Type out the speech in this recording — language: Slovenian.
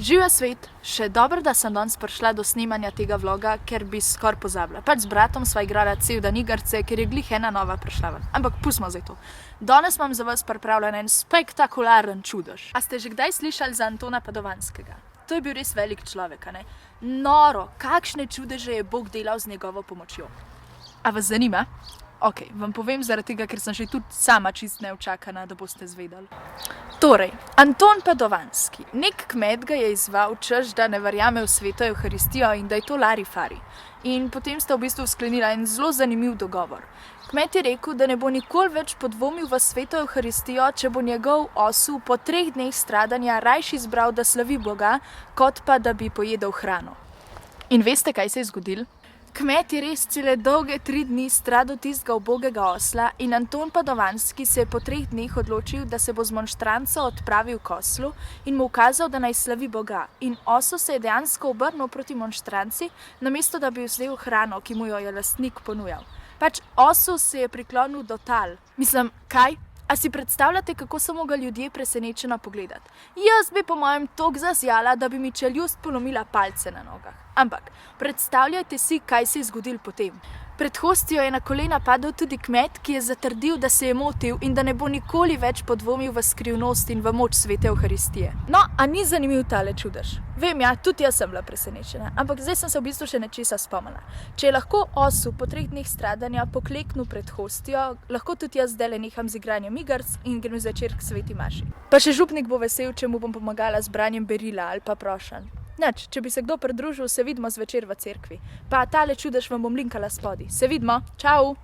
Živa svet, še dobro, da sem danes prišla do snemanja tega vloga, ker bi skoraj pozabila. Pač z bratom sva igrala cel dan igrice, ker je glih ena nova prišla ven. Ampak pustimo zdaj to. Danes imam za vas pripravljen en spektakularen čudež. A ste že kdaj slišali za Antona Padovanskega? To je bil res velik človek, a ne? Noro, kakšne čudeže je Bog delal z njegovo pomočjo. A vas zanima? Ok, vam povem zaradi tega, ker sem že tudi sama čist neučakana, da boste zvedeli. Torej, Anton Padovanski. Nek kmet ga je izzval, češ, da ne verjame v sveto Evharistijo in da je to larifari. In potem sta v bistvu sklenila en zelo zanimiv dogovor. Kmet je rekel, da ne bo nikoli več podvomil v sveto Evharistijo, če bo njegov osu po 3 dneh stradanja rajši izbral, da slavi Boga, kot pa da bi pojedel hrano. In veste, kaj se je zgodilo? Kmet je res cele dolge 3 dni stradal tistega ubogega osla in Anton Padovanski se je po 3 dneh odločil, da se bo z monštranco odpravil k oslu in mu ukazal, da naj slavi Boga. In osel se je dejansko obrnil proti monštranci, namesto da bi vzel hrano, ki mu jo je lastnik ponujal. Pač osel se je priklonil do tal. Mislim, kaj? A si predstavljate, kako so mogli ljudje presenečeno pogledati? Jaz bi po mojem toliko zazjala, da bi mi čeljust polomila palce na nogah. Ampak predstavljajte si, kaj se je zgodilo potem. Pred hostijo je na kolena padel tudi kmet, ki je zatrdil, da se je motil in da ne bo nikoli več podvomil v skrivnost in v moč svete Evharistije. No, a ni zanimiv tale čudež? Vem, ja, tudi jaz sem bila presenečena, ampak zdaj sem se v bistvu še nečesa spomnila. Če je lahko osu po 3 dneh stradanja pokleknil pred hostijo, lahko tudi jaz zdajle neham z igranjem igric in grem zvečer k sveti maši. Pa še župnik bo vesel, če mu bom pomagala z branjem berila ali pa prošanj. Nič, če bi se kdo pridružil, se vidimo zvečer v cerkvi. Pa tale čudež vam bom linkala spodaj. Se vidimo, čau!